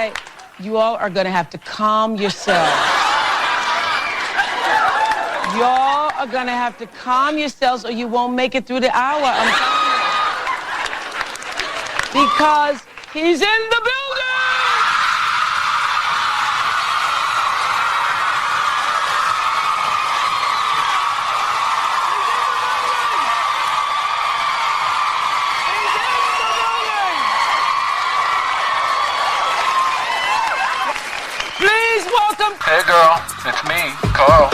say, you all are going to have to calm yourselves. Y'all are going to have to calm yourselves or you won't make it through the hour. I'm telling you. Because he's in the building! Please welcome... Hey girl, it's me, Carl.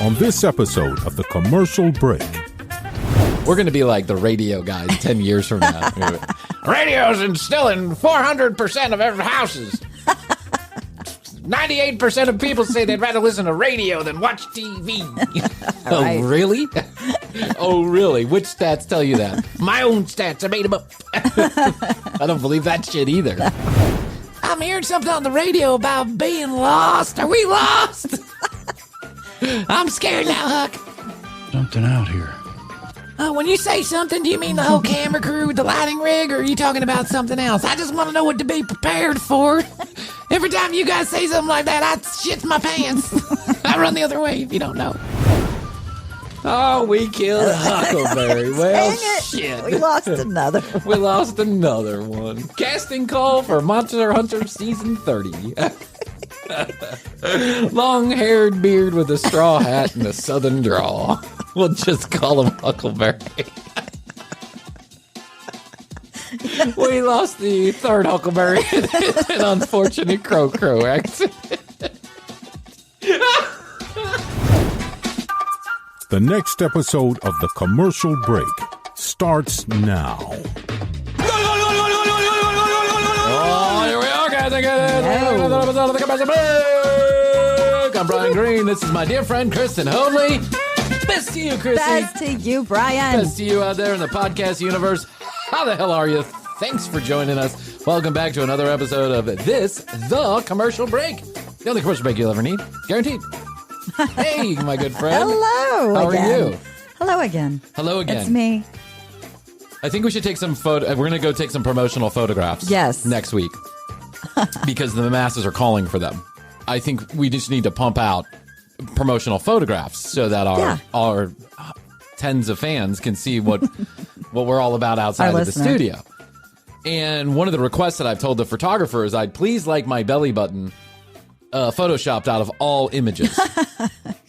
On this episode of The Commercial Break. We're going to be like the radio guys 10 years from now. Radio's instilling 400% of every houses. 98% of people say they'd rather listen to radio than watch TV. Right. Oh, really? Oh, really? Which stats tell you that? My own stats. I made them up. I don't believe that shit either. I'm hearing something on the radio about being lost. Are we lost? I'm scared now, Huck. Something out here. When you say something, do you mean the whole camera crew with the lighting rig, or are you talking about something else? I just want to know what to be prepared for. Every time you guys say something like that, I shit my pants. I run the other way if you don't know. Oh, we killed Huckleberry. Well, shit. We lost another one. We lost another one. Casting call for Monster Hunter Season 30. Long-haired beard with a straw hat and a southern drawl. We'll just call him Huckleberry. We lost the third Huckleberry in an unfortunate crow accident. The next episode of The Commercial Break starts now. Oh, here we are, guys. The Commercial Break. I'm Brian Green. This is my dear friend, Kristen Hoadley. Best to you, Krissy. Best to you, Brian. Best to you out there in the podcast universe. How the hell are you? Thanks for joining us. Welcome back to another episode of The Commercial Break. The only commercial break you'll ever need. Guaranteed. Hey, my good friend. Hello How again. are you? Hello again. Hello again. It's me. I think we should take some we're going to go take some promotional photographs. Yes. Next week. Because the masses are calling for them. I think we just need to pump out promotional photographs so that our tens of fans can see what we're all about outside of the studio. And one of the requests that I've told the photographer is I'd please like my belly button photoshopped out of all images.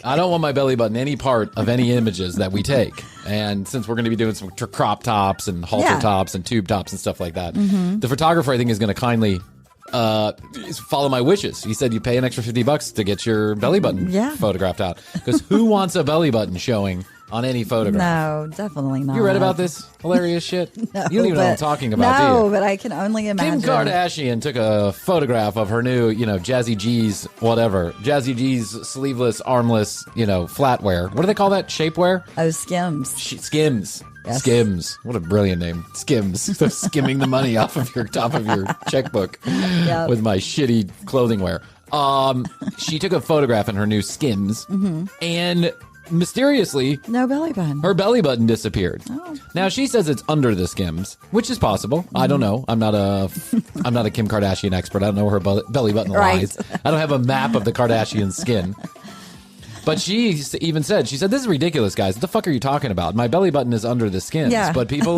I don't want my belly button any part of any images that we take. And since we're going to be doing some crop tops and halter tops and tube tops and stuff like that, the photographer I think is going to kindly follow my wishes. He said you pay an extra $50 to get your belly button photographed out. Because who wants a belly button showing on any photograph? No, definitely not. You read about this hilarious shit? No, you don't even know what I'm talking about, do you? No, but I can only imagine. Kim Kardashian took a photograph of her new, Jazzy G's, whatever. Jazzy G's sleeveless, armless, flatwear. What do they call that? Shapewear? Oh, Skims. Skims. Yes. Skims. What a brilliant name. Skims. They're skimming the money off of your top of your checkbook with my shitty clothing wear. She took a photograph in her new Skims and mysteriously, no belly button. Her belly button disappeared. Oh. Now she says it's under the Skims, which is possible. I don't know. I'm not a Kim Kardashian expert. I don't know where her belly button lies. I don't have a map of the Kardashian skin. But she even said, this is ridiculous, guys. What the fuck are you talking about? My belly button is under the Skims. Yeah. But people,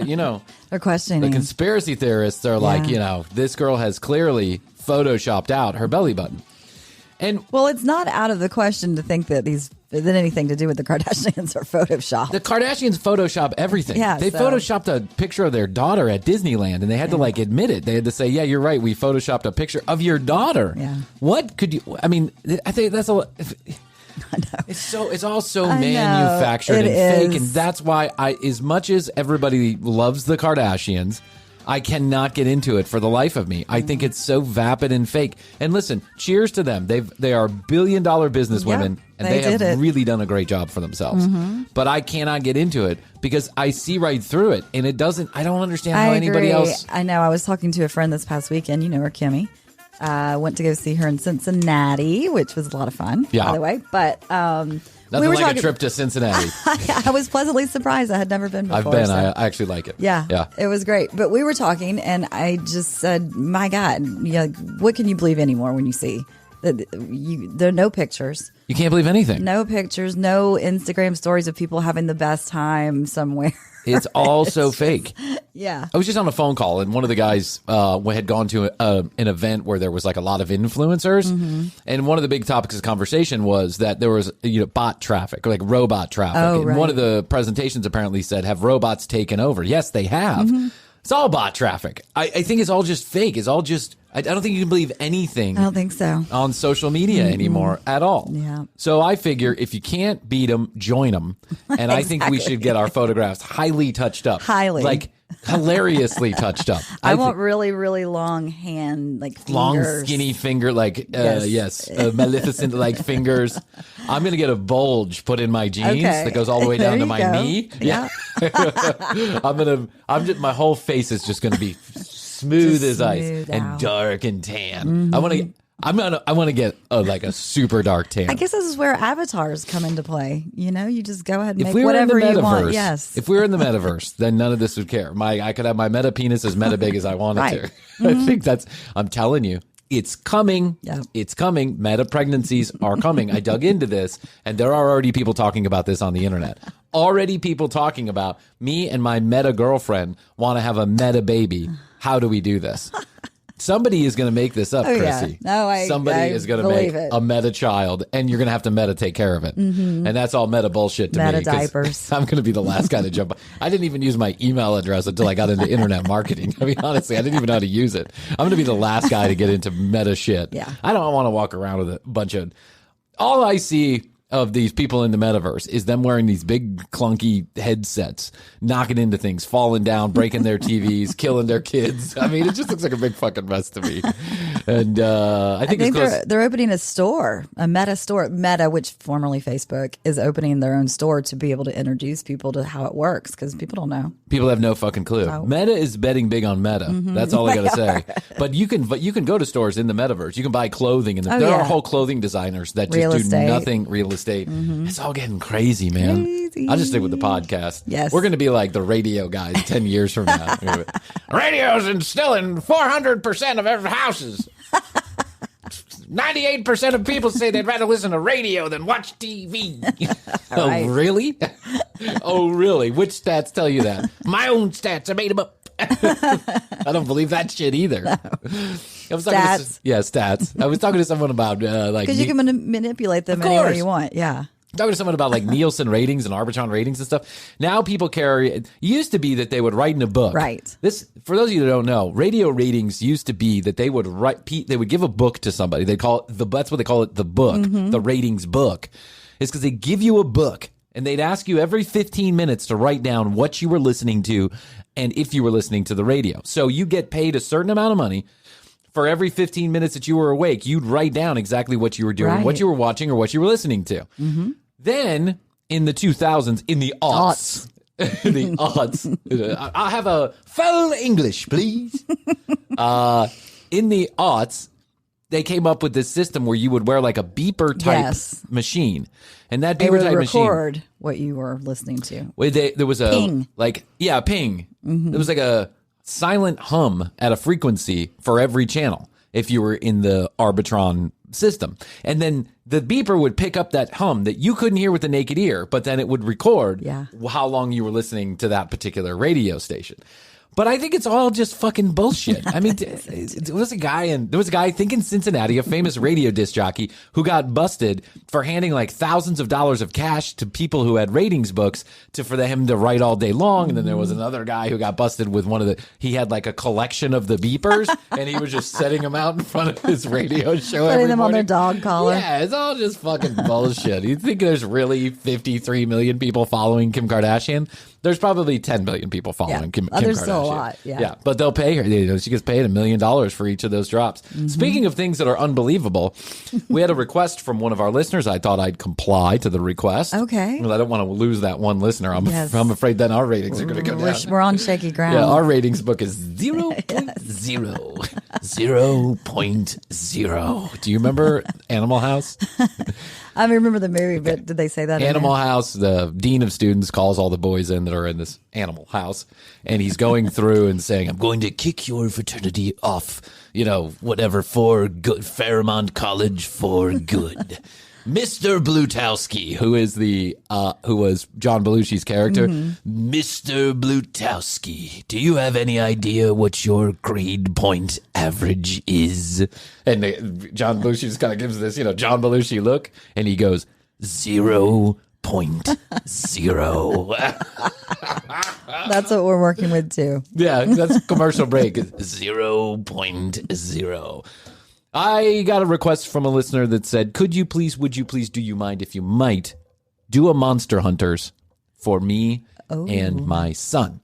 they're questioning. The conspiracy theorists are like, this girl has clearly photoshopped out her belly button. And well, it's not out of the question to think that anything to do with the Kardashians are Photoshopped. The Kardashians Photoshop everything. Yeah, they Photoshopped a picture of their daughter at Disneyland, and they had to admit it. They had to say, "Yeah, you're right. We Photoshopped a picture of your daughter." Yeah. What could you? I mean, I think that's a. I know. It's all so manufactured and fake, and that's why as much as everybody loves the Kardashians, I cannot get into it for the life of me. I think it's so vapid and fake. And listen, cheers to them. They are billion-dollar businesswomen, and they have really done a great job for themselves. But I cannot get into it because I see right through it, and I don't understand how anybody else. I know. I was talking to a friend this past weekend. You know her, Kimmy. Went to go see her in Cincinnati, which was a lot of fun, by the way. But Nothing we were like talking, a trip to Cincinnati. I was pleasantly surprised. I had never been before. I've been. so- I actually like it. Yeah, it was great. But we were talking, and I just said, "My God, what can you believe anymore when you see that there are no pictures, You can't believe anything. no pictures, no Instagram stories of people having the best time somewhere." It's all so fake. Yeah. I was just on a phone call, and one of the guys had gone to an event where there was like a lot of influencers, and one of the big topics of conversation was that there was bot traffic, like robot traffic. Oh, and right. one of the presentations apparently said, "Have robots taken over?" Yes, they have. It's all bot traffic. I think it's all just fake. It's all just. I don't think you can believe anything. I don't think so. On social media anymore at all. Yeah. So I figure if you can't beat them, join them. And I think we Exactly. should get our photographs highly touched up. Highly. Like hilariously touched up. I want really, really long hand, like fingers. long, skinny finger, like, maleficent like fingers. I'm going to get a bulge put in my jeans Okay. that goes all the way down There to you my go. knee. Yeah. My whole face is just going to be smooth Just as ice smooth and out. dark and tan. I want to get a super dark tan. I guess this is where avatars come into play. You just go ahead and If make we were in the whatever you metaverse, want. Yes. if we were in the metaverse, then none of this would care. I could have my meta penis as meta big as I wanted Right. to. I think I'm telling you, it's coming. Yeah. It's coming. Meta pregnancies are coming. I dug into this, and there are already people talking about this on the internet. Already people talking about me and my meta girlfriend want to have a meta baby. How do we do this? Somebody is going to make this up, Oh, yeah. Krissy. No, Somebody I is going to make believe it. a meta child, and you're going to have to meta take care of it. And that's all meta bullshit to Meta me. 'cause diapers. I'm going to be the last guy to jump. I didn't even use my email address until I got into internet marketing. I mean, honestly, I didn't even know how to use it. I'm going to be the last guy to get into meta shit. Yeah. I don't want to walk around with a bunch of. All I see of these people in the metaverse is them wearing these big clunky headsets, knocking into things, falling down, breaking their TVs, killing their kids. I mean, it just looks like a big fucking mess to me. And I think it's close. they're opening a store, a Meta store. Meta, which formerly Facebook, is opening their own store to be able to introduce people to how it works because people don't know. People have no fucking clue. No. Meta is betting big on Meta. That's all I got to say. But you can go to stores in the metaverse. You can buy clothing, and there are whole clothing designers that just Real do estate. nothing real estate. It's all getting crazy, man. Crazy. I'll just stick with the podcast. Yes. We're going to be like the radio guys 10 years from now. Radio's instilling 400% of every houses. 98% of people say they'd rather listen to radio than watch TV. Right. Oh, really? Oh, really? Which stats tell you that? My own stats. I made them up. I don't believe that shit either. I was talking Stats. stats. I was talking to someone about Because you can manipulate them Of any way course. you want. Yeah. talking to someone about like Nielsen ratings and Arbitron ratings and stuff. Now people carry. It used to be that they would write in a book. Right. This, for those of you who don't know, radio ratings used to be that they would write. They would give a book to somebody. They call it that's what they call it, the book, the ratings book. It's because they give you a book and they'd ask you every 15 minutes to write down what you were listening to and if you were listening to the radio. So you get paid a certain amount of money. For every 15 minutes that you were awake, you'd write down exactly what you were doing, Right. what you were watching, or what you were listening to. Then, in the 2000s, in the aughts, the aughts, I'll have a full English, please. In the aughts, they came up with this system where you would wear like a beeper type Yes. machine. And that They beeper would type machine. record what you were listening to. There was a Ping. ping. There was like a silent hum at a frequency for every channel if you were in the Arbitron system. And then the beeper would pick up that hum that you couldn't hear with the naked ear, but then it would record how long you were listening to that particular radio station. But I think it's all just fucking bullshit. I mean, there was a guy I think in Cincinnati, a famous radio disc jockey who got busted for handing like thousands of dollars of cash to people who had ratings books for them to write all day long. And then there was another guy who got busted with he had like a collection of the beepers and he was just setting them out in front of his radio show. Putting every them on their morning. dog collar. Yeah, it's all just fucking bullshit. You think there's really 53 million people following Kim Kardashian? There's probably 10 million people following Kim Kardashian. There's still a lot, yeah. But they'll pay her. She gets paid $1 million for each of those drops. Speaking of things that are unbelievable, we had a request from one of our listeners. I thought I'd comply to the request. Okay. Well, I don't want to lose that one listener. I'm afraid then our ratings are going to go down. We're on shaky ground. Yeah, our ratings book is 0.0. Do you remember Animal House? I remember the movie, but did they say that? Animal House, the dean of students calls all the boys in that are in this animal house, and he's going through and saying, I'm going to kick your fraternity off, whatever, for good, Fairmont College for good. Mr. Blutowski, who was John Belushi's character. Mr. Blutowski, do you have any idea what your grade point average is? And John Belushi just kind of gives this, John Belushi look, and he goes, 0.0. That's what we're working with, too. Yeah, that's commercial break. 0.0. I got a request from a listener that said, would you please, do you mind if you might do a Monster Hunters for me and my son?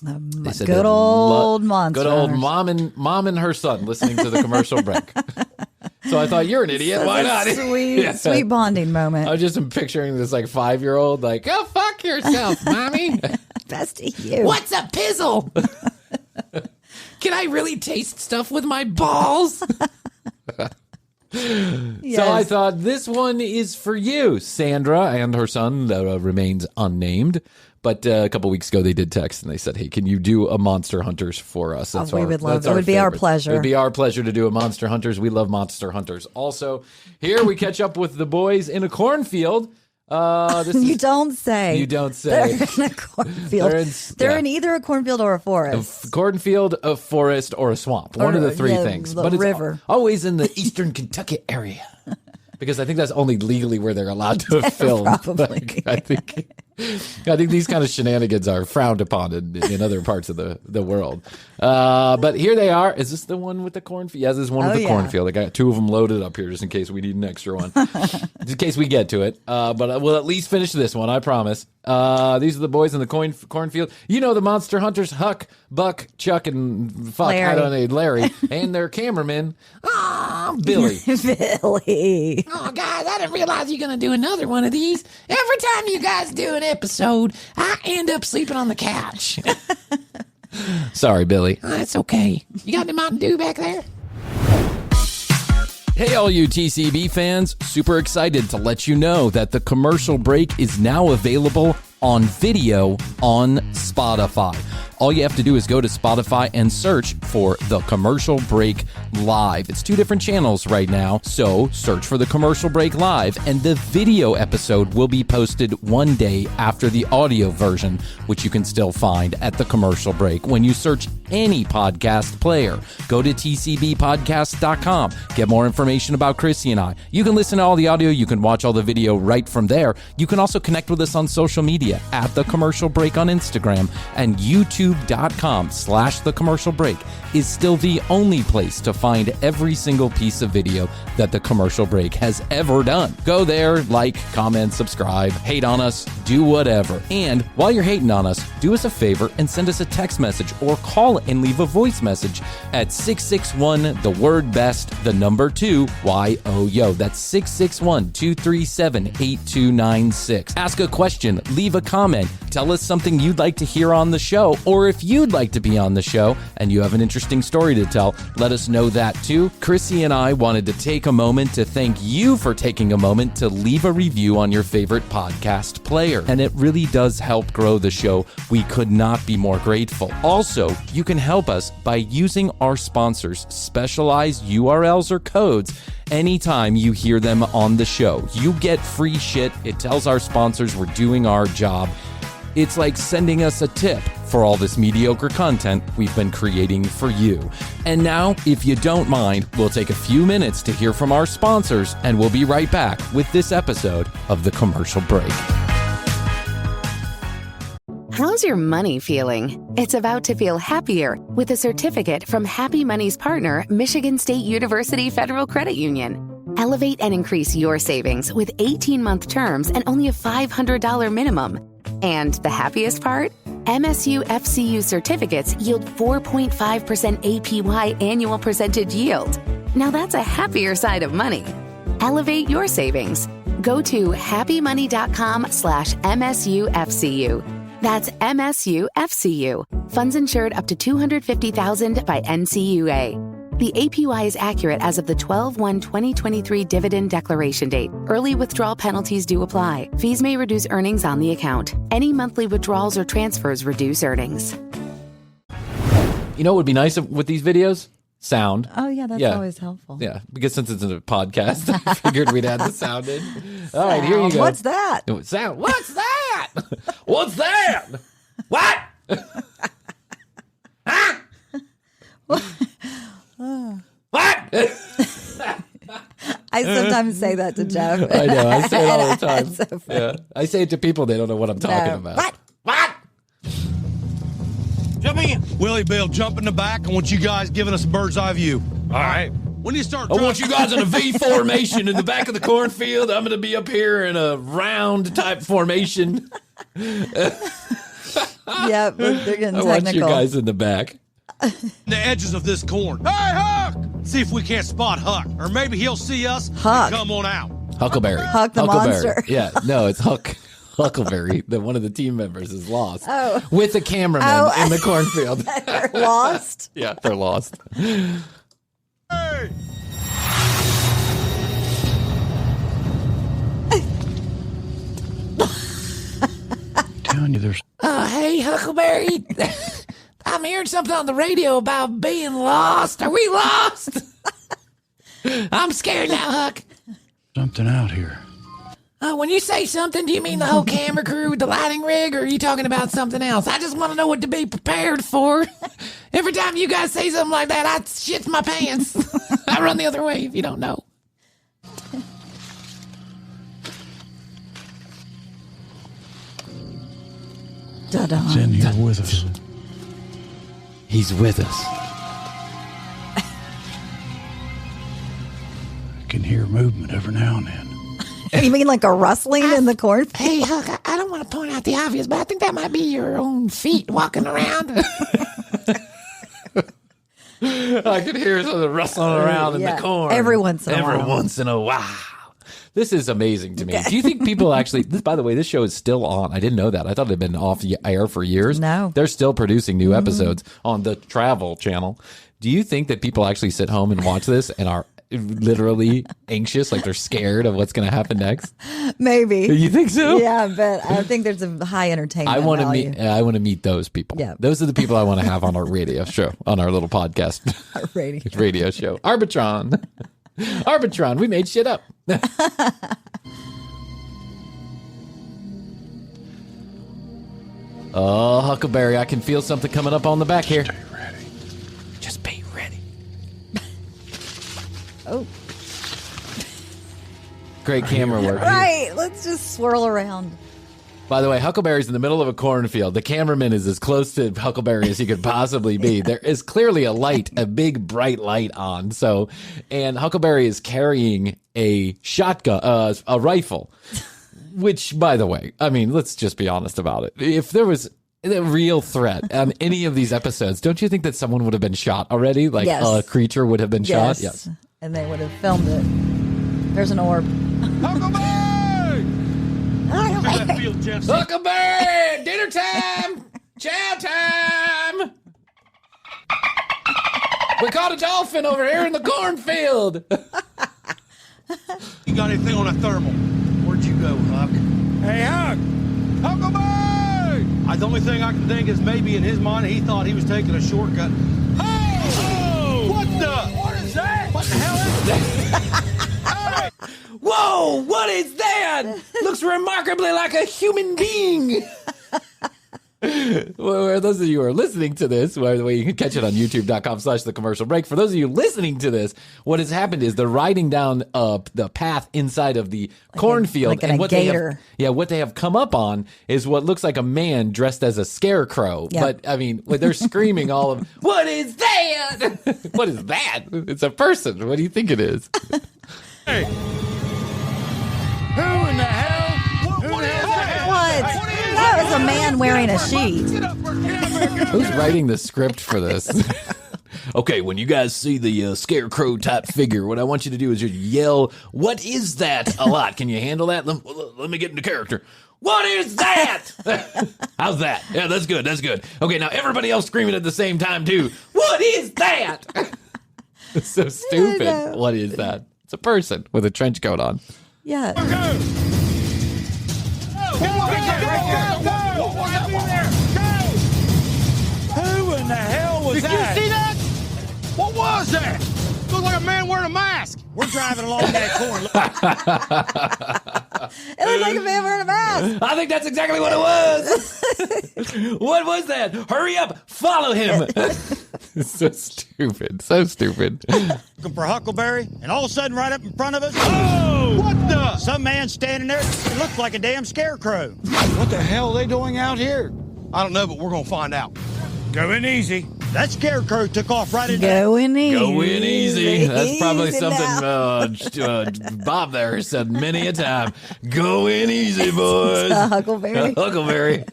They said good old Monster. Good old mom and her son listening to the commercial break. So I thought, you're an idiot. Why not? Sweet bonding moment. I just am picturing this 5-year-old go fuck yourself, mommy. Best of you. What's a pizzle? Can I really taste stuff with my balls? Yes. So I thought this one is for you, Sandra, and her son remains unnamed. But a couple weeks ago, they did text and they said, hey, can you do a Monster Hunters for us? We would love it. It would be our pleasure. It would be our pleasure to do a Monster Hunters. We love Monster Hunters. Also, here we catch up with the boys in a cornfield. You don't say. You don't say. They're in a cornfield. They're in either a cornfield or a forest. A cornfield, a forest, or a swamp. One of the three things. But river. It's always in the eastern Kentucky area. Because I think that's only legally where they're allowed to film. Probably. I think these kind of shenanigans are frowned upon in other parts of the world. But here they are. Is this the one with the cornfield? Yes, this is one with the cornfield. I got 2 of them loaded up here just in case we need an extra one. Just in case we get to it. But we'll at least finish this one, I promise. These are the boys in the cornfield. The Monster Hunters, Huck, Buck, Chuck, and Larry. I don't know, Larry, and their cameraman, Billy. Billy. Oh, guys, I didn't realize you're going to do another one of these. Every time you guys do an episode, I end up sleeping on the couch. Sorry, Billy. Oh, that's okay. You got any Mountain Dew back there? Hey, all you TCB fans. Super excited to let you know that the commercial break is now available on video on Spotify. All you have to do is go to Spotify and search for The Commercial Break Live. It's 2 different channels right now, so search for The Commercial Break Live, and the video episode will be posted one day after the audio version, which you can still find at The Commercial Break. When you search any podcast player, go to tcbpodcast.com. Get more information about Krissy and I. You can listen to all the audio. You can watch all the video right from there. You can also connect with us on social media at The Commercial Break on Instagram, and youtube.com/The Commercial Break is still the only place to find every single piece of video that The Commercial Break has ever done. Go there, like, comment, subscribe, hate on us, do whatever. And while you're hating on us, do us a favor and send us a text message or call and leave a voice message at 661 the word best, the number 2 YOYO. That's 661-237-8296. Ask a question, leave a comment, tell us something you'd like to hear on the show, or if you'd like to be on the show and you have an interesting story to tell, let us know that too. Krissy and I wanted to take a moment to thank you for taking a moment to leave a review on your favorite podcast player, and it really does help grow the show. We could not be more grateful. Also, you can help us by using our sponsors' specialized URLs or codes anytime you hear them on the show. You get free shit. It tells our sponsors we're doing our job. It's like sending us a tip for all this mediocre content we've been creating for you. And now, if you don't mind, we'll take a few minutes to hear from our sponsors, and we'll be right back with this episode of The Commercial Break. How's your money feeling? It's about to feel happier with a certificate from Happy Money's partner, Michigan State University Federal Credit Union. Elevate and increase your savings with 18-month terms and only a $500 minimum. And the happiest part? MSU FCU certificates yield 4.5% APY annual percentage yield. Now that's a happier side of money. Elevate your savings. Go to happymoney.com/MSUFCU. That's MSUFCU. Funds insured up to $250,000 by NCUA. The APY is accurate as of the 12/1/2023 dividend declaration date. Early withdrawal penalties do apply. Fees may reduce earnings on the account. Any monthly withdrawals or transfers reduce earnings. You know what would be nice with these videos? Sound. Oh, yeah, that's always helpful. Yeah, because since it's a podcast, I figured we'd add the sound in. All right, here you go. What's that? Sound. What's that? What's that? What? Huh? What? I sometimes say that to Jeff. I know. I say it all the time. That's so funny. Yeah. I say it to people. They don't know what I'm talking about. What? Jump in. Willie Bill, jump in the back. I want you guys giving us a bird's eye view. All right. When you start, I want you guys in a V formation in the back of the cornfield. I'm going to be up here in a round type formation. Yeah, but they're getting I technical. want you guys in the back. the edges of this corn. Hey, Huck! See if we can't spot Huck, or maybe he'll see us. Huck. And come on out. Huckleberry. Huck the monster. Yeah, no, it's Huckleberry. One of the team members is lost. Oh. With the cameraman in the cornfield. They're lost. Yeah, they're lost. Hey! Telling you, there's. Hey, Huckleberry. I'm hearing something on the radio about being lost. Are we lost? I'm scared now, Huck. Something out here. When you say something, do you mean the whole camera crew with the lighting rig, or are you talking about something else? I just want to know what to be prepared for. Every time you guys say something like that, I shit my pants. I run the other way if you don't know. It's in here with us. He's with us. I can hear movement every now and then. You mean like a rustling in the cornfield? Hey, Huck, I don't want to point out the obvious, but I think that might be your own feet walking around. I could hear something rustling around in the corn. Every once in a while. Every once in a while. This is amazing to me. Do you think people actually, by the way, this show is still on. I didn't know that. I thought it had been off the air for years. No. They're still producing new episodes on the Travel Channel. Do you think that people actually sit home and watch this and are literally anxious, like they're scared of what's going to happen next? Maybe. You think so? Yeah, but I think there's a high entertainment I want to value. meet. I want to meet those people. Yeah. Those are the people I want to have on our radio show, on our little podcast, Our radio. radio show. Arbitron, Arbitron. We made shit up. Oh, Huckleberry, I can feel something coming up on the back here. Stay ready. Just be ready. Oh, Great camera work. right. Let's just swirl around. By the way, Huckleberry's in the middle of a cornfield. The cameraman is as close to Huckleberry as he could possibly be. There is clearly a light, a big bright light on. So, and Huckleberry is carrying a shotgun, a rifle, which, by the way, I mean, let's just be honest about it. If there was a real threat on any of these episodes, don't you think that someone would have been shot already? Like Yes. a creature would have been shot? Yes. And they would have filmed it. There's an orb. Huckleberry! That field, Jeff. Huckleberry! Dinner time! Chow time! We caught a dolphin over here in the cornfield. You got anything on a thermal? Where'd you go, Huck? Hey, Huck! Huckleberry! The only thing I can think is maybe in his mind he thought he was taking a shortcut. Oh! What the? What is that? What the hell is that? Hey! Whoa, what is that? Looks remarkably like a human being. Well, those of you who are listening to this, by the way, you can catch it on youtube.com/thecommercial-break. For those of you listening to this, what has happened is they're riding down the path inside of the cornfield. like in a what gator. what they have come up on is what looks like a man dressed as a scarecrow. Yep. But, I mean, they're screaming all of, what is that? What is that? It's a person. What do you think it is? Hey! Who in the hell? What is that? What? What is That was a man wearing a sheet. Who's writing the script for this? Okay, when you guys see the scarecrow type figure, what I want you to do is just yell, "What is that?" a lot. Can you handle that? Let me get into character. What is that? How's that? Yeah, that's good. That's good. Okay, now everybody else screaming at the same time, too. What is that? It's so stupid. What is that? It's a person with a trench coat on. Yeah. Who in the hell was that? Did you see that? What was that? Looked like a man wearing a mask. We're driving along that corner. It looked like a man wearing a mask. I think that's exactly what it was. What was that? Hurry up. Follow him. It's so stupid. So stupid. Looking for Huckleberry, and all of a sudden, right up in front of us, oh! What the? Some man standing there. It looks like a damn scarecrow. What the hell are they doing out here? I don't know, but we're going to find out. Go in easy. That scarecrow took off right in there. Go in easy. Go in easy. That's probably something Bob there said many a time. Go in easy, boys. Huckleberry. Huckleberry.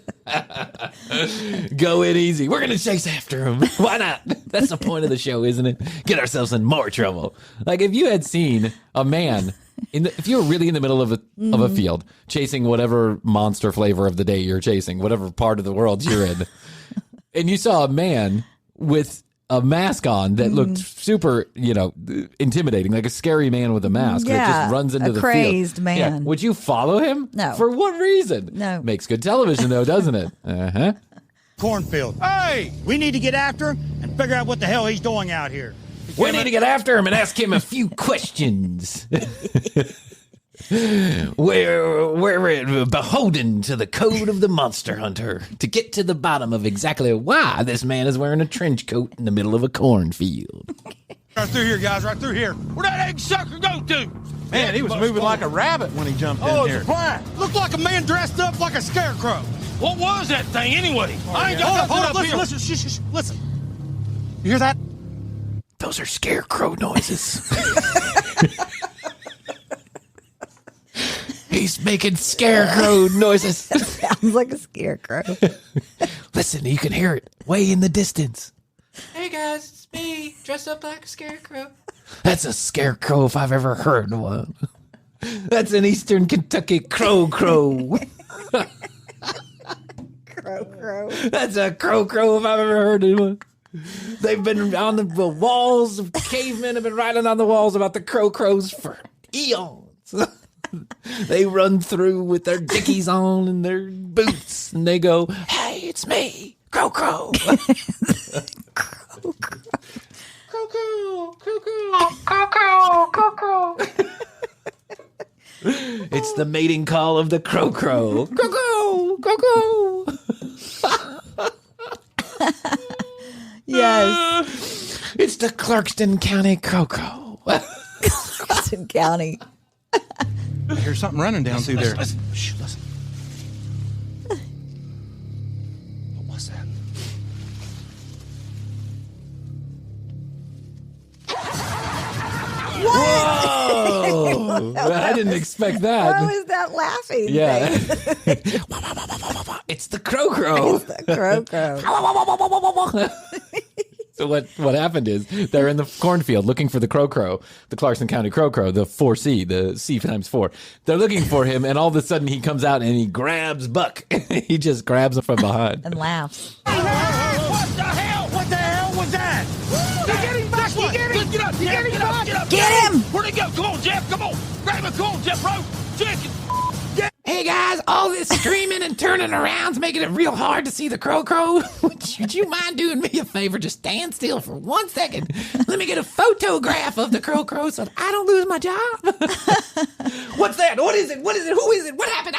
Go in easy. We're going to chase after him. Why not? That's the point of the show, isn't it? Get ourselves in more trouble. Like if you had seen a man, if you were really in the middle of a field, chasing whatever monster flavor of the day you're chasing, whatever part of the world you're in, and you saw a man with a mask on that looked super, intimidating, like a scary man with a mask that just runs into the field. A crazed man. Yeah. Would you follow him? No. For what reason? No. Makes good television, though, doesn't it? Uh-huh. Cornfield. Hey! We need to get after him and figure out what the hell he's doing out here. We need to get after him and ask him a few questions. We're beholden to the code of the monster hunter to get to the bottom of exactly why this man is wearing a trench coat in the middle of a cornfield. Right through here, guys, right through here. Where'd that egg sucker go to? Man, he was moving like a rabbit when he jumped in here. Looked like a man dressed up like a scarecrow. What was that thing anyway? Hold up, listen, shh, listen. You hear that? Those are scarecrow noises. He's making scarecrow noises. Sounds like a scarecrow. Listen, you can hear it way in the distance. Hey guys, it's me, dressed up like a scarecrow. That's a scarecrow if I've ever heard one. That's an Eastern Kentucky crow. Crow. That's a crow if I've ever heard one. They've been on the walls of cavemen have been writing on the walls about the crows for eons. They run through with their dickies on and their boots, and they go, "Hey, it's me, crow." It's the mating call of the crow. Crow. Yes. It's the Clarkston County crow. Clarkston County. I hear something running down through there. Listen. What was that? Whoa! I didn't expect that. Why was that laughing? Yeah. It's the crow. It's the crow. So what happened is they're in the cornfield looking for the crow, the Clarkson County crow, the 4C, the C times 4. They're looking for him, and all of a sudden he comes out and he grabs Buck. He just grabs him from behind. And laughs. What the hell? What the hell was that? Get him back! Get him! Where'd he go? Come on, Jeff! Come on! Grab him! Come on, Jeff, bro! Chicken! Hey guys, all this screaming and turning around's making it real hard to see the crow. Would you mind doing me a favor? Just stand still for 1 second. Let me get a photograph of the crow so that I don't lose my job. What's that? What is it? Who is it? What happened?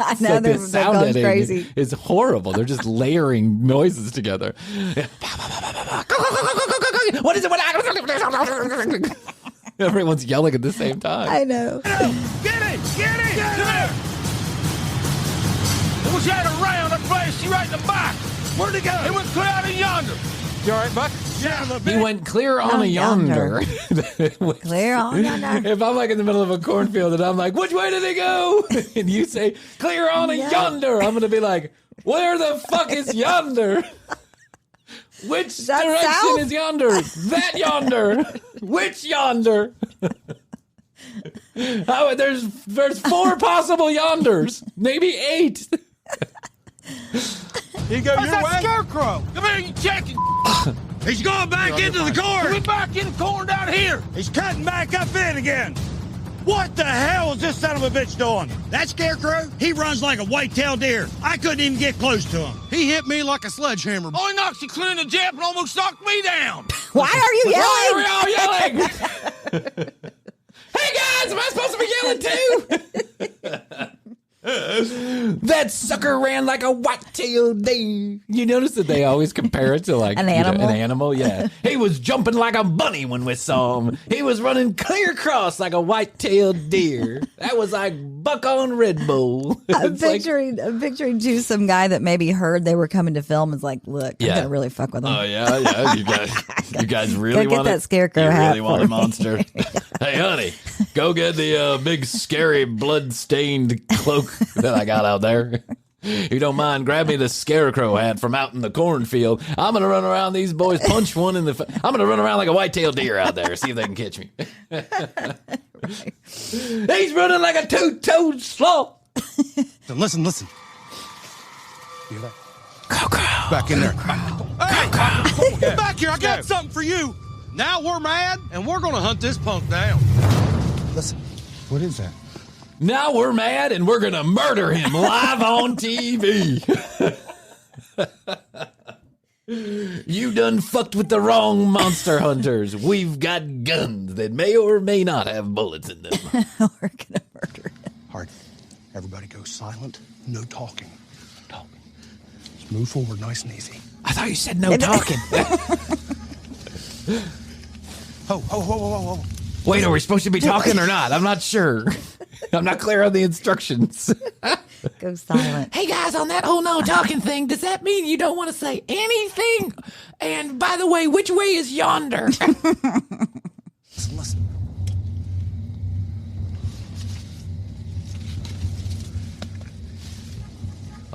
I know they're going crazy. It's horrible. They're just layering noises together. What is it? Everyone's yelling at the same time. I know. Get it! Come here! It was out around. I flashed you right in the back. Where'd he go? He went clear out of yonder. You all right, Buck? He went clear on a yonder. Clear on yonder. If I'm like in the middle of a cornfield and I'm like, which way did they go? And you say, clear on a yonder. I'm going to be like, where the fuck is yonder? Which direction south? is yonder? That yonder. Which yonder? Oh, there's 4 possible yonders. Maybe 8. He go your way. Scarecrow. Come here, you checking. He's going back into the corn. We're back in the corn down here. He's cutting back up in again. What the hell is this son of a bitch doing? That scarecrow, he runs like a white-tailed deer. I couldn't even get close to him. He hit me like a sledgehammer. Oh, he knocked you clear in the jab and almost knocked me down. Why are you Why are we yelling? all yelling? Hey guys, am I supposed to be yelling too? That sucker ran like a white-tailed deer. You notice that they always compare it to like An animal? An animal, yeah. He was jumping like a bunny when we saw him. He was running clear across like a white-tailed deer. That was like Buck on Red Bull. I'm picturing too some guy that maybe heard they were coming to film and was like, look, I'm gonna really fuck with him. Oh yeah. You guys really Go get want that scarecrow You hat really want for a me. monster? Hey, honey, go get the big, scary, blood-stained cloak that I got out there. If you don't mind, grab me the scarecrow hat from out in the cornfield. I'm going to run around these boys, punch one in the... I'm going to run around like a white-tailed deer out there, see if they can catch me. He's running like a two-toed sloth. Listen. You like? Back in there. Hey, get back here. I got something for you. Now we're mad, and we're going to hunt this punk down. Listen. What is that? Now we're mad, and we're going to murder him live on TV. You done fucked with the wrong monster hunters. We've got guns that may or may not have bullets in them. We're gonna murder him. Hard. Everybody go silent. No talking. Just move forward nice and easy. I thought you said no talking. Ho. Wait, are we supposed to be talking or not? I'm not sure. I'm not clear on the instructions. Go silent. Hey guys, on that whole no talking thing, does that mean you don't want to say anything? And by the way, which way is yonder? Listen.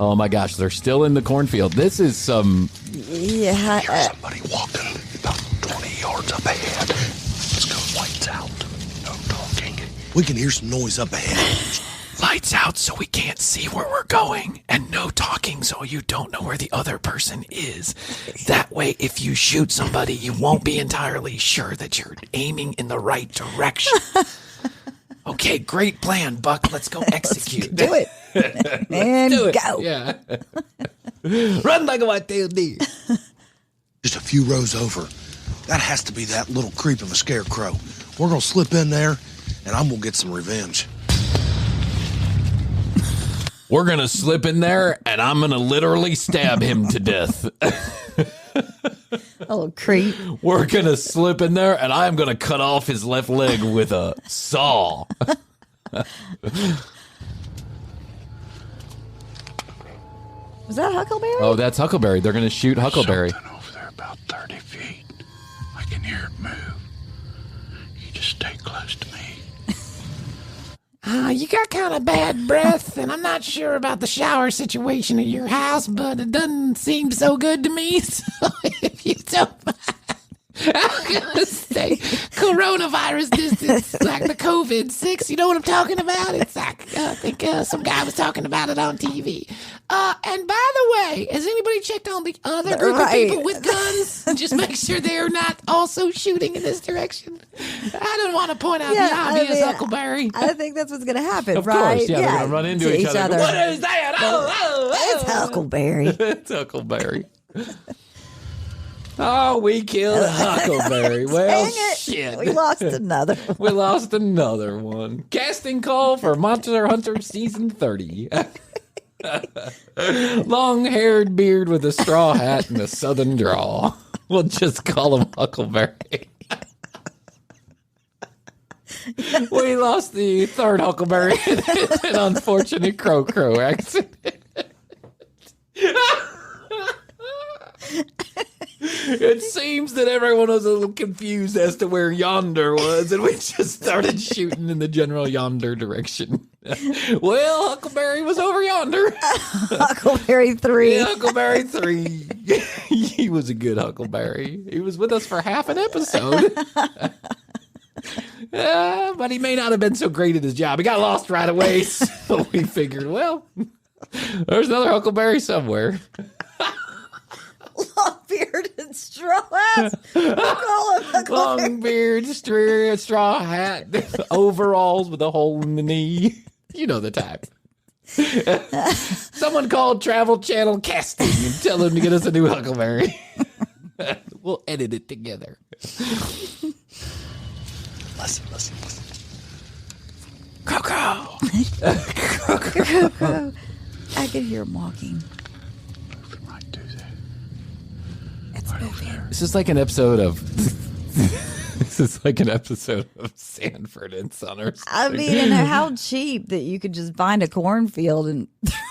Oh my gosh, they're still in the cornfield. This is some... Yeah. Here's somebody walking about 20 yards up ahead. Let's go lights out. No talking. We can hear some noise up ahead. Lights out so we can't see where we're going, and no talking so you don't know where the other person is. That way, if you shoot somebody, you won't be entirely sure that you're aiming in the right direction. Okay, great plan, Buck. Let's go execute. Do it. And Do it. go. Yeah. Run like a white-tailed deer. Just a few rows over. That has to be that little creep of a scarecrow. We're going to slip in there, and I'm going to get some revenge. We're going to slip in there, and I'm going to literally stab him to death. A little creep. We're going to slip in there, and I'm going to cut off his left leg with a saw. Was that Huckleberry? Oh, that's Huckleberry. They're going to shoot Huckleberry. Something over there about 30 feet. I can hear it move. You just stay close to me. You got kind of bad breath, and I'm not sure about the shower situation at your house, but it doesn't seem so good to me. So if you don't mind, I'm gonna say coronavirus distance, like the COVID-6. You know what I'm talking about? It's like I think some guy was talking about it on TV. And by the way, has anybody checked on the other group of people with guns? Just make sure they're not also shooting in this direction. I don't want to point out the obvious, Huckleberry. I think that's what's going to happen, Of right? course, yeah, they're going to run into each other. What is that? It's Huckleberry. It's Huckleberry. Oh, we killed Huckleberry. Well, shit. We lost another one. We lost another one. Casting call for Monster Hunter Season 30. Long-haired beard with a straw hat and a southern drawl. We'll just call him Huckleberry. We lost the third Huckleberry in an unfortunate crow accident. It seems that everyone was a little confused as to where yonder was, and we just started shooting in the general yonder direction. Well, Huckleberry was over yonder. Huckleberry 3. Yeah, Huckleberry 3. He was a good Huckleberry. He was with us for half an episode. But he may not have been so great at his job. He got lost right away, so we figured, well, there's another Huckleberry somewhere. Long beard and straw hat. Call him Huckleberry. Long beard, straw hat, overalls with a hole in the knee. You know the type. Someone called Travel Channel Casting and tell them to get us a new Huckleberry. We'll edit it together. Listen. Coco. Coco. I can hear him walking. It's moving. This is like an episode of Sanford and Son or something. I mean, and how cheap that you could just find a cornfield and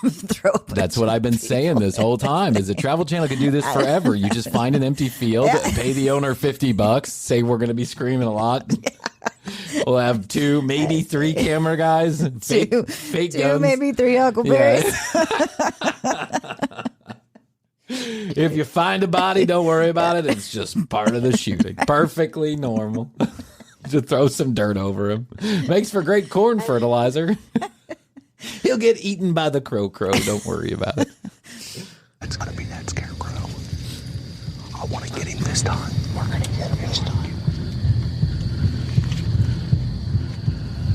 throw a bunch That's what I've been saying this whole time. Is the Travel Channel could do this forever. You just find an empty field, pay the owner $50, say we're going to be screaming a lot. We'll have 2, maybe 3 camera guys, fake guns. Maybe 3 Huckleberries. Yeah. If you find a body, don't worry about it. It's just part of the shooting. Perfectly normal. Just throw some dirt over him. Makes for great corn fertilizer. He'll get eaten by the crow. Don't worry about it. It's going to be that scarecrow. I want to get him this time. We're going to get him this time.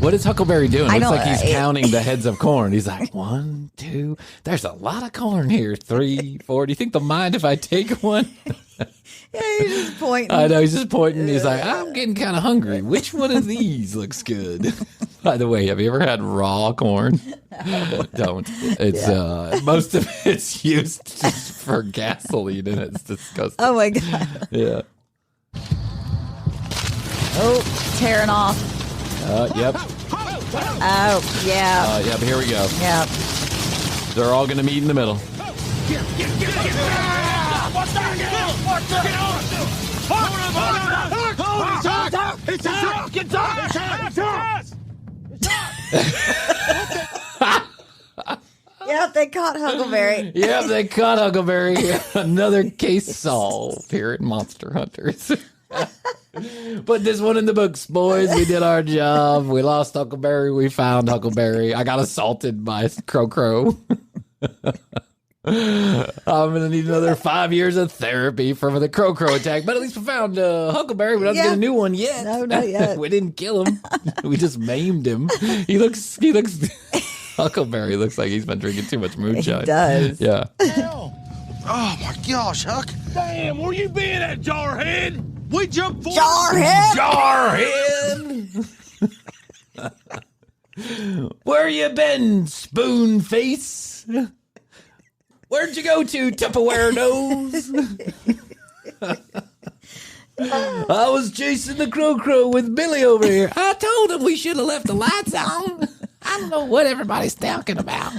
What is Huckleberry doing? Looks like he's counting the heads of corn. He's like, 1, 2. There's a lot of corn here. 3, 4. Do you think they'll mind if I take one? Yeah, he's just pointing. I know, he's just pointing. He's like, I'm getting kind of hungry. Which one of these looks good? By the way, have you ever had raw corn? No. Don't. It's most of it's used just for gasoline, and it's disgusting. Oh my god. Yeah. Oh, tearing off. Yep. Oh, yeah. Yep, here we go. Yep. They're all going to meet in the middle. Yep, they caught Huckleberry. Yep, they caught Huckleberry. Another case solved here at Monster Hunters. Put this one in the books, boys. We did our job. We lost Huckleberry. We found Huckleberry. I got assaulted by Crow. I'm going to need another 5 years of therapy for the Crow attack. But at least we found Huckleberry. We don't get a new one yet. No, not yet. We didn't kill him. We just maimed him. He looks Huckleberry looks like he's been drinking too much moonshine. He does. Yeah. Oh my gosh, Huck. Damn, where you been at, Jarhead? We jumped for Jarhead! Where you been, spoon face? Where'd you go to, Tupperware nose? I was chasing the crow with Billy over here. I told him we should have left the lights on. I don't know what everybody's talking about.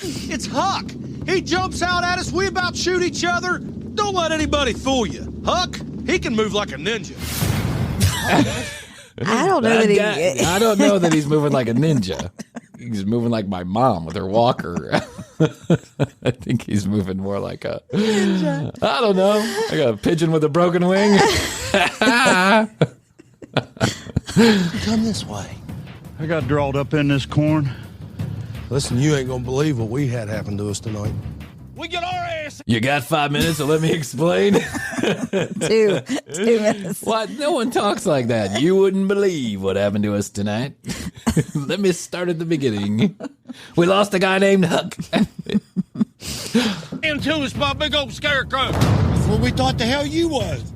It's Huck. He jumps out at us. We about shoot each other. Don't let anybody fool you. Huck, he can move like a ninja. I don't know I don't know that he's moving like a ninja. He's moving like my mom with her walker. I think he's moving more like a ninja. I don't know. I got a pigeon with a broken wing. Come this way. I got drawled up in this corn. Listen, you ain't gonna believe what we had happen to us tonight. We get our ass. You got 5 minutes to let me explain? 2 minutes. What? No one talks like that. You wouldn't believe what happened to us tonight. Let me start at the beginning. We lost a guy named Huck. Into us by a big old scarecrow. That's what we thought the hell you was.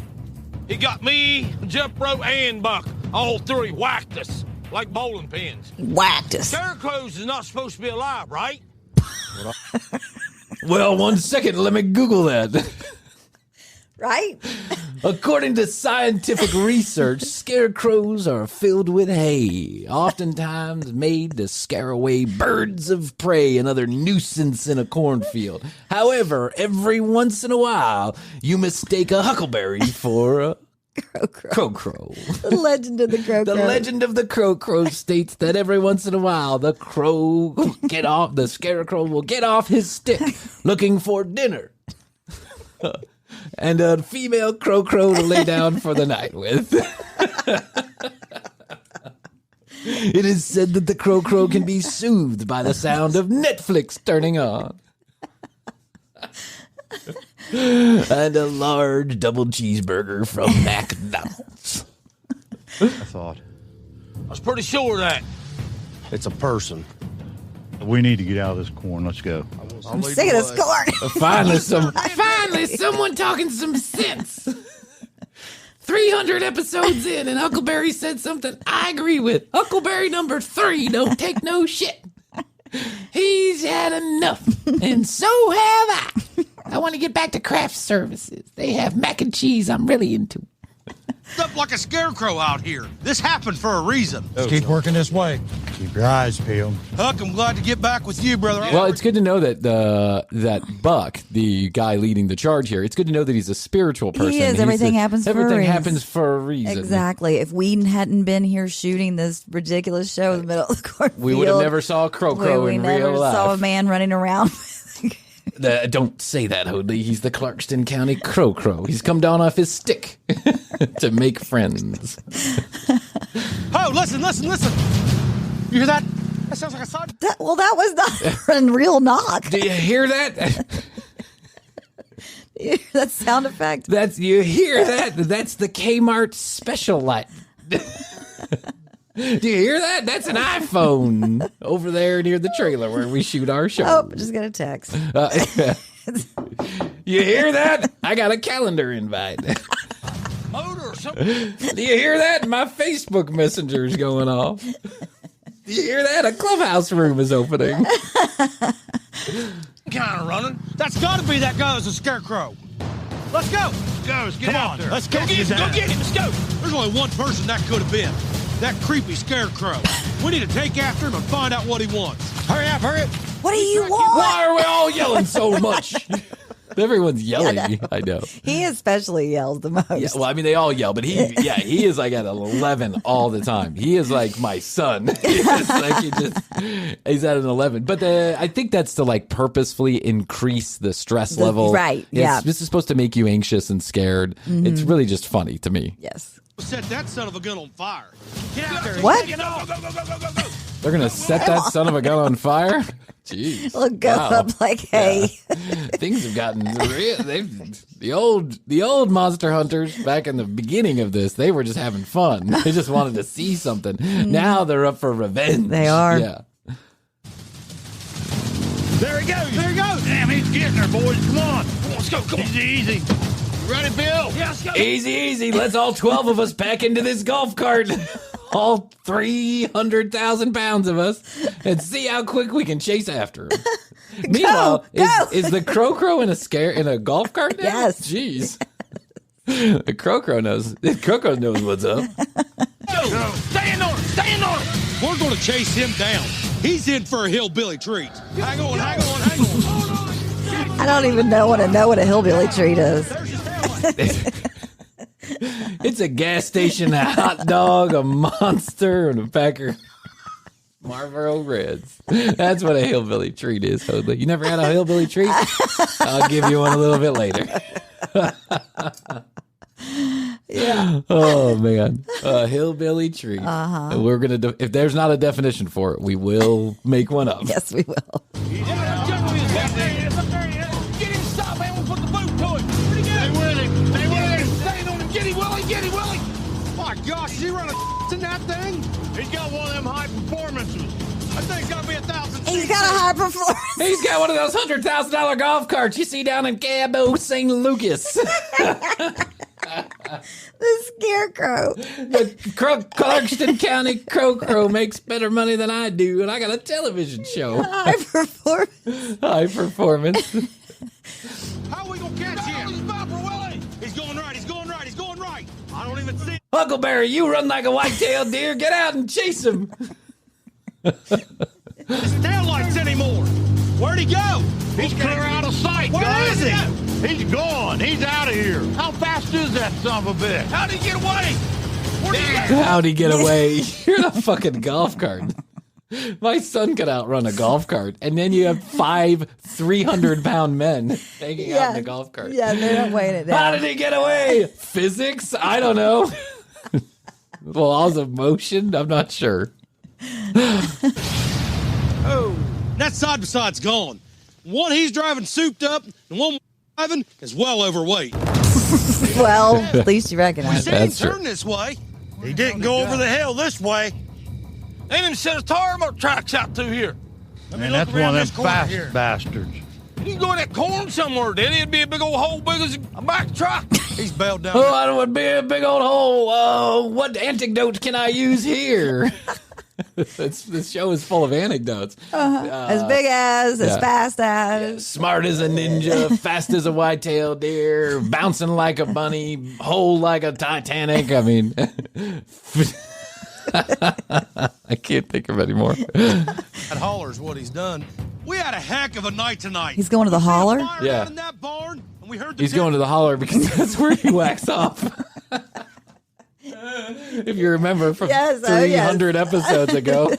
He got me, Jump Rope, and Buck. All 3 whacked us like bowling pins. Whacked us. Scarecrows is not supposed to be alive, right? Well, 1 second. Let me Google that. Right? According to scientific research, scarecrows are filled with hay, oftentimes made to scare away birds of prey and other nuisance in a cornfield. However, every once in a while, you mistake a huckleberry for a crow. The legend of the crow. The legend of the crow states that every once in a while, the scarecrow will get off his stick looking for dinner. And a female crow to lay down for the night with. It is said that the crow can be soothed by the sound of Netflix turning on. And a large double cheeseburger from McDonald's. I thought. I was pretty sure of that. It's a person. We need to get out of this corn. Let's go. I'm sick of this corn. Finally, someone talking some sense. 300 episodes in, and Huckleberry said something I agree with. Huckleberry number 3 don't take no shit. He's had enough, and so have I. I want to get back to craft services. They have mac and cheese I'm really into. Up like a scarecrow out here. This happened for a reason. Let's keep working this way. Keep your eyes peeled. Huck, I'm glad to get back with you, brother. Well, it's good to know that that Buck, the guy leading the charge here, it's good to know that he's a spiritual person. He is. Everything happens for a reason. Exactly. If we hadn't been here shooting this ridiculous show in the middle of the cornfield, we would have never saw a crow in real life. We never saw a man running around. Don't say that, Hoadley. He's the Clarkston County crow. He's come down off his stick to make friends. Oh, listen. You hear that? That sounds like a side. That was not a real knock. Do you hear that? That sound effect. You hear that? That's the Kmart special light. Do you hear that? That's an iPhone over there near the trailer where we shoot our show. Oh, just got a text. You hear that? I got a calendar invite. Do you hear that? My Facebook Messenger's going off. Do you hear that? A clubhouse room is opening. Kind of running. That's got to be that guy who's a scarecrow. Let's go. Let's get out there. Let's go get him. Let's go. There's only one person that could have been. That creepy scarecrow. We need to take after him and find out what he wants. Hurry up. What do you want? Why are we all yelling so much? Everyone's yelling. I know. He especially yells the most. Yeah, well, I mean, they all yell, but he is like at 11 all the time. He is like my son. He's at an 11. But I think that's to like purposefully increase the stress level. Right. Yeah. This is supposed to make you anxious and scared. Mm-hmm. It's really just funny to me. Yes. Set that son of a gun on fire. Get out there. What? Go. They're going to set that son of a gun on fire? Jeez. Look up like, hey. Yeah. Things have gotten real. The old monster hunters back in the beginning of this, they were just having fun. They just wanted to see something. Now they're up for revenge. They are. Yeah. There he goes. Damn, he's getting her, boys. Come on, let's go. Come on. Easy. Ready, Bill? Yeah, let's go. Easy. Let's all 12 of us pack into this golf cart. All 300,000 pounds of us, and see how quick we can chase after him. Meanwhile, is the crow in a golf cart now? Yes. Jeez. The crow knows. The crow knows what's up. Go. Stay in order. We're going to chase him down. He's in for a hillbilly treat. Hang on. I don't even know what a hillbilly treat is. It's a gas station, a hot dog, a Monster, and a pack of Marlboro Reds. That's what a hillbilly treat is, Hoadley. You never had a hillbilly treat? I'll give you one a little bit later. Yeah. Oh, man. A hillbilly treat. Uh-huh. And we're going to, if there's not a definition for it, we will make one up. Yes, we will. Get him, stop, man. We'll put the boot to him. Pretty good. Stay with him. Stay on him. Get him, Willie. My gosh, is he running in that thing? He's got one of them high performances. That thing's got to be 1,000. He's got a high performance. He's got one of those $100,000 golf carts you see down in Cabo St. Lucas. The scarecrow. The Clarkston County crow makes better money than I do, and I got a television show. High performance. High performance. How are we going to catch him? He's going right. I don't even see Huckleberry, you run like a white-tailed deer. Get out and chase him. his taillights anymore. Where'd he go? He's clear out of sight, Where guys. is he? He's gone. He's out of here. How fast is that son of a bitch? How'd he get away? Where'd he go? How'd he get away? You're in a fucking golf cart. My son could outrun a golf cart, and then you have 5 300-pound men hanging out in a golf cart. Yeah, they don't weigh it down. How did he get away? Physics? I don't know. Laws of motion? I'm not sure. Oh, that side by side's gone. One he's driving souped up, and one driving is well overweight. Well, at least you recognize See it. him turn this way. He didn't go over the hill this way. They didn't set a tire tracks out through here. Man, that's one of them fast bastards. He can go in that corn somewhere, did he? It'd be a big old hole big as a back truck. He's bailed down. Oh, I don't want to be a big old hole. What anecdote can I use here? This show is full of anecdotes. As big as fast as. Smart as a ninja, fast as a white-tailed deer, bouncing like a bunny, whole like a Titanic. I mean, I can't think of any more. That holler's what he's done. We had a heck of a night tonight. He's going to the holler? Yeah. In that barn, and we heard the He's going to the holler because that's where he whacks off. If you remember from 300 episodes ago,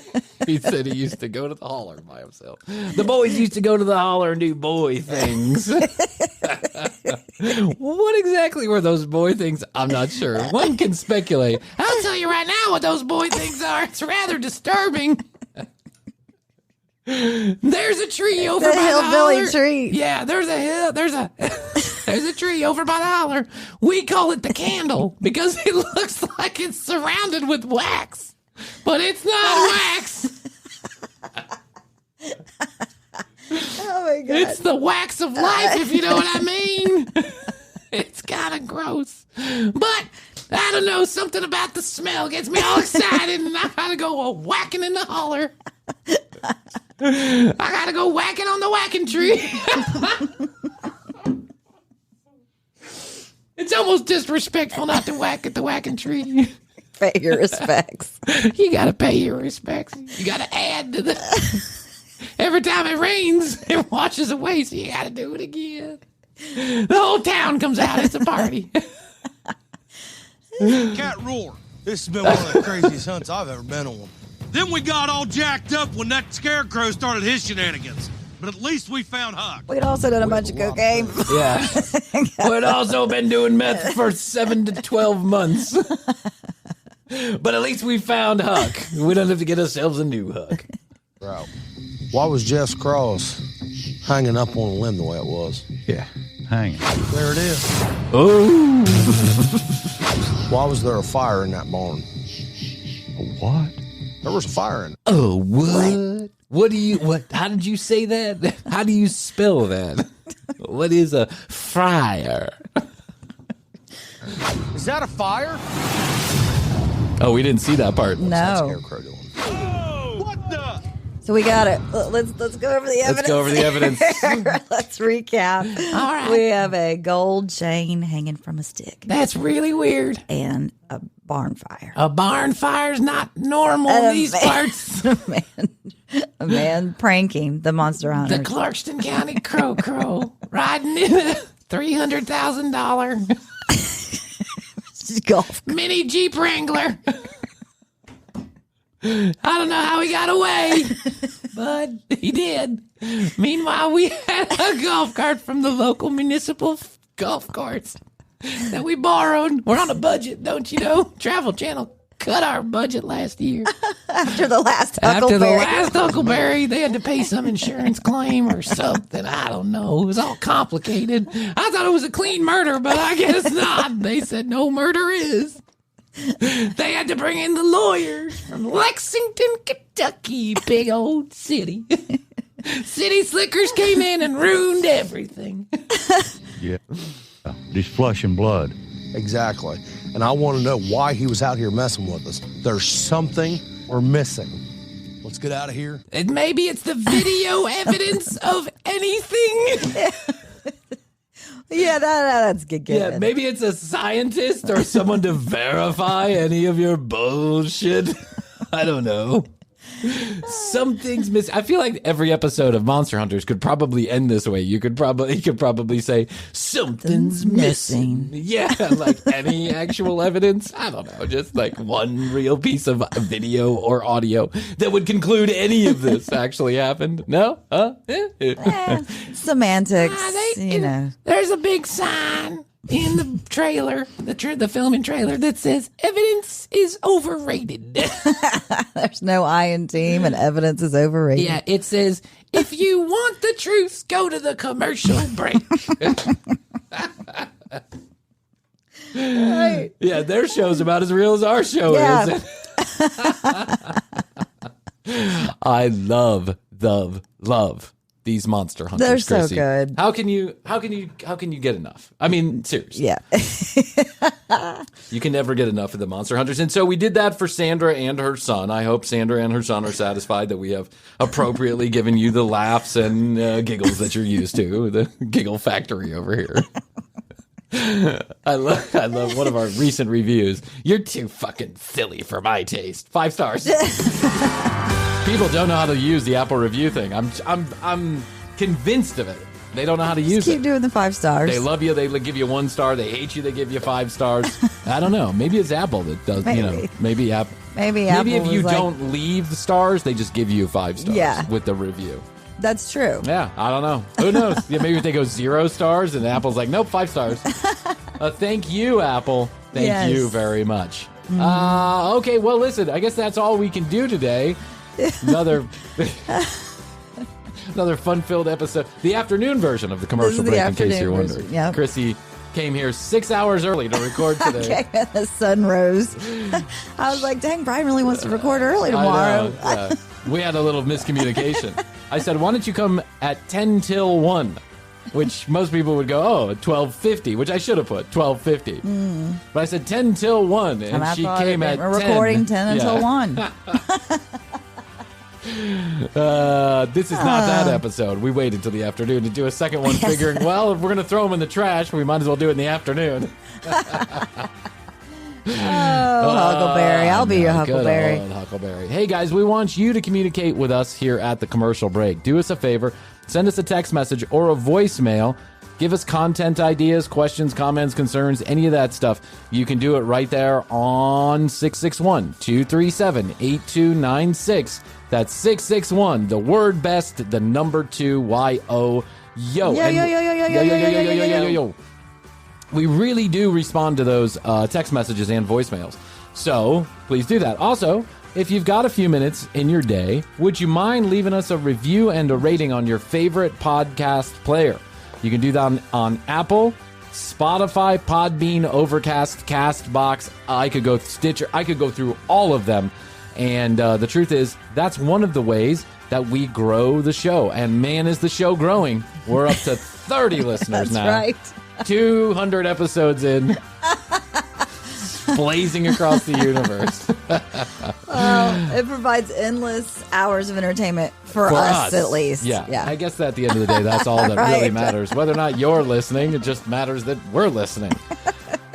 he said he used to go to the holler by himself. The boys used to go to the holler and do boy things. What exactly were those boy things? I'm not sure. One can speculate. I'll tell you right now what those boy things are. It's rather disturbing. There's a tree over by the hillbilly holler. tree. Yeah, there's a tree over by the holler. We call it the candle because it looks like it's surrounded with wax, but it's not wax. Oh my God. It's the wax of life, if you know what I mean. It's kind of gross, but I don't know. Something about the smell gets me all excited, and I gotta go whacking in the holler. I gotta go whacking on the whacking tree. It's almost disrespectful not to whack at the whacking tree. Pay your respects. You gotta pay your respects. You gotta add to the. Every time it rains, it washes away, so you gotta do it again. The whole town comes out. It's a party. cat roar. This has been one of the craziest hunts I've ever been on. Then we got all jacked up when that scarecrow started his shenanigans. But at least we found Huck. We'd also done a bunch of cocaine. Yeah. We'd also been doing meth for 7 to 12 months. But at least we found Huck. We don't have to get ourselves a new Huck. Bro, why was Jeff's cross hanging up on a limb the way it was? Yeah, hanging. There it is. Oh. Why was there a fire in that barn? What? There was a fire in it. Oh, what? How did you say that? How do you spell that? What is a fryer? Is that a fire? Oh, we didn't see that part. No. Scarecrow doing? Oh, what the? So we got it. Let's go over the evidence. Let's go over the evidence. Let's recap. All right. We have a gold chain hanging from a stick That's really weird. and a barn fire. A barn fire's not normal in these parts. A man pranking the monster hunters. The Clarkston County Crow riding in a $300,000 golf. mini Jeep Wrangler. I don't know how he got away, but he did. Meanwhile, we had a golf cart from the local municipal golf course that we borrowed. We're on a budget, don't you know? Travel Channel cut our budget last year. After the last Huckleberry, they had to pay some insurance claim or something. I don't know. It was all complicated. I thought it was a clean murder, but I guess not. They said no murder is. They had to bring in the lawyers from Lexington, Kentucky, big old city. City slickers came in and ruined everything. Yeah. Just flushing blood. Exactly. And I want to know why he was out here messing with us. There's something we're missing. Let's get out of here. And maybe it's the video evidence of anything. Yeah, that's good. Yeah, maybe it's a scientist or someone to verify any of your bullshit. I don't know. Something's missing. I feel like every episode of Monster Hunters could probably end this way. You could probably say something's missing. Yeah, like any actual evidence. I don't know, just like one real piece of video or audio that would conclude any of this actually happened. No? Semantics. There's a big sign in the trailer, the filming trailer, that says evidence is overrated. There's no I in team, and evidence is overrated. Yeah, it says, if you want the truth, go to the commercial break. Right. Yeah, their show's about as real as our show is. I love these Monster Hunters. They're so Krissy. good. How can you get enough? I mean, seriously. Yeah. You can never get enough of the Monster Hunters. And so we did that for Sandra and her son. I hope Sandra and her son are satisfied that we have appropriately given you the laughs and giggles that you're used to. The giggle factory over here. I love one of our recent reviews. You're too fucking silly for my taste. 5 stars. People don't know how to use the Apple review thing. I'm convinced of it. They don't know how to use it. Keep doing the 5 stars. They love you. They give you 1 star. They hate you. They give you 5 stars. I don't know. Maybe it's Apple that does. Maybe. Maybe Apple. Maybe Apple if you was don't leave the stars, they just give you 5 stars with the review. That's true. Yeah, I don't know. Who knows? Maybe if they go 0 stars and Apple's like, nope, 5 stars. Thank you, Apple. Thank you very much. Okay, well, listen, I guess that's all we can do today. Another fun-filled episode. The afternoon version of the commercial break, in case you're wondering. Yep. Krissy came here 6 hours early to record today. Okay, the sun rose. I was like, dang, Brian really wants to record early tomorrow. I know, we had a little miscommunication. I said, why don't you come at 10 till 1? Which most people would go, 12:50, which I should have put, 12:50. But I said 10 till 1, and she came at 10. We're recording 10 until 1. This is not that episode. We waited till the afternoon to do a second one, figuring, well, if we're going to throw them in the trash, we might as well do it in the afternoon. Huckleberry. I'll be your Huckleberry. Good old Huckleberry. Hey, guys, we want you to communicate with us here at the commercial break. Do us a favor. Send us a text message or a voicemail. Give us content ideas, questions, comments, concerns, any of that stuff. You can do it right there on 661-237-8296. That's 661, the word best, the number 2, YO. Yo. We really do respond to those text messages and voicemails. So please do that. Also, if you've got a few minutes in your day, would you mind leaving us a review and a rating on your favorite podcast player? You can do that on Apple, Spotify, Podbean, Overcast, CastBox. I could go Stitcher. I could go through all of them. And the truth is, that's one of the ways that we grow the show. And man, is the show growing. We're up to 30 listeners now. That's right. 200 episodes in. Blazing across the universe. It provides endless hours of entertainment for us, at least. Yeah. I guess at the end of the day, that's all that really matters. Whether or not you're listening, it just matters that we're listening.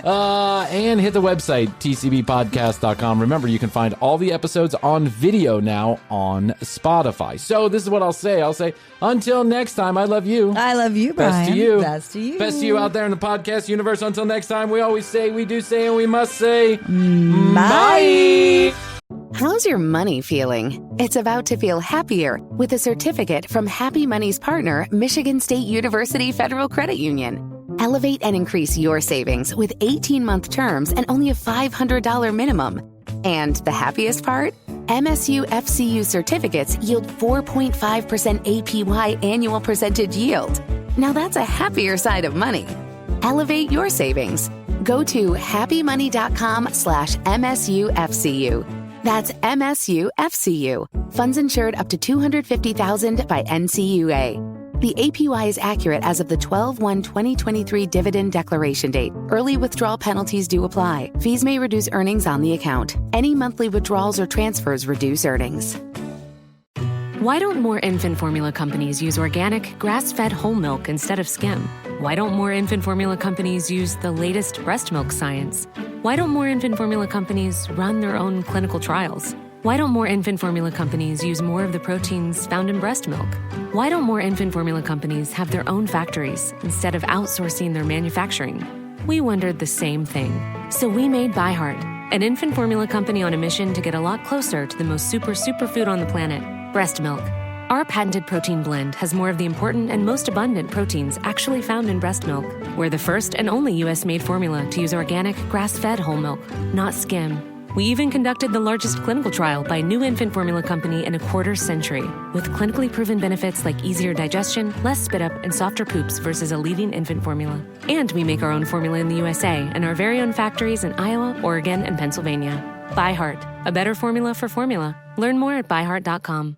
And hit the website, tcbpodcast.com. Remember, you can find all the episodes on video now on Spotify. So this is what I'll say. I'll say, until next time, I love you. I love you, Brian. Best to you. Best to you. Best to you out there in the podcast universe. Until next time, we always say, we do say, and we must say, bye. How's your money feeling? It's about to feel happier with a certificate from Happy Money's partner, Michigan State University Federal Credit Union. Elevate and increase your savings with 18-month terms and only a $500 minimum. And the happiest part? MSU FCU certificates yield 4.5% APY annual percentage yield. Now that's a happier side of money. Elevate your savings. Go to happymoney.com/MSUFCU. That's MSUFCU. Funds insured up to $250,000 by NCUA. The APY is accurate as of the 12/1/2023 dividend declaration date. Early withdrawal penalties do apply. Fees may reduce earnings on the account. Any monthly withdrawals or transfers reduce earnings. Why don't more infant formula companies use organic, grass-fed whole milk instead of skim? Why don't more infant formula companies use the latest breast milk science? Why don't more infant formula companies run their own clinical trials? Why don't more infant formula companies use more of the proteins found in breast milk? Why don't more infant formula companies have their own factories instead of outsourcing their manufacturing? We wondered the same thing. So we made ByHeart, an infant formula company on a mission to get a lot closer to the most superfood on the planet, breast milk. Our patented protein blend has more of the important and most abundant proteins actually found in breast milk. We're the first and only U.S.-made formula to use organic, grass-fed whole milk, not skim. We even conducted the largest clinical trial by a new infant formula company in a quarter century, with clinically proven benefits like easier digestion, less spit up, and softer poops versus a leading infant formula. And we make our own formula in the USA and our very own factories in Iowa, Oregon, and Pennsylvania. ByHeart, a better formula for formula. Learn more at byheart.com.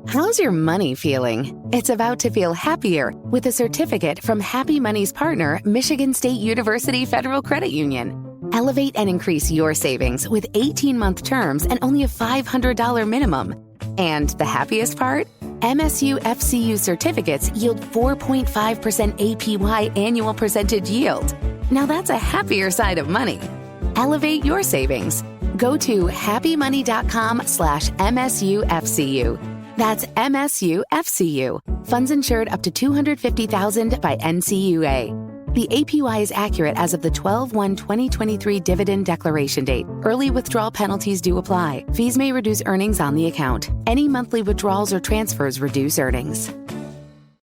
How's your money feeling? It's about to feel happier with a certificate from Happy Money's partner, Michigan State University Federal Credit Union. Elevate and increase your savings with 18-month terms and only a $500 minimum. And the happiest part? MSU FCU certificates yield 4.5% APY annual percentage yield. Now that's a happier side of money. Elevate your savings. Go to happymoney.com/MSUFCU. That's MSUFCU. Funds insured up to $250,000 by NCUA. The APY is accurate as of the 12/1/2023 dividend declaration date. Early withdrawal penalties do apply. Fees may reduce earnings on the account. Any monthly withdrawals or transfers reduce earnings.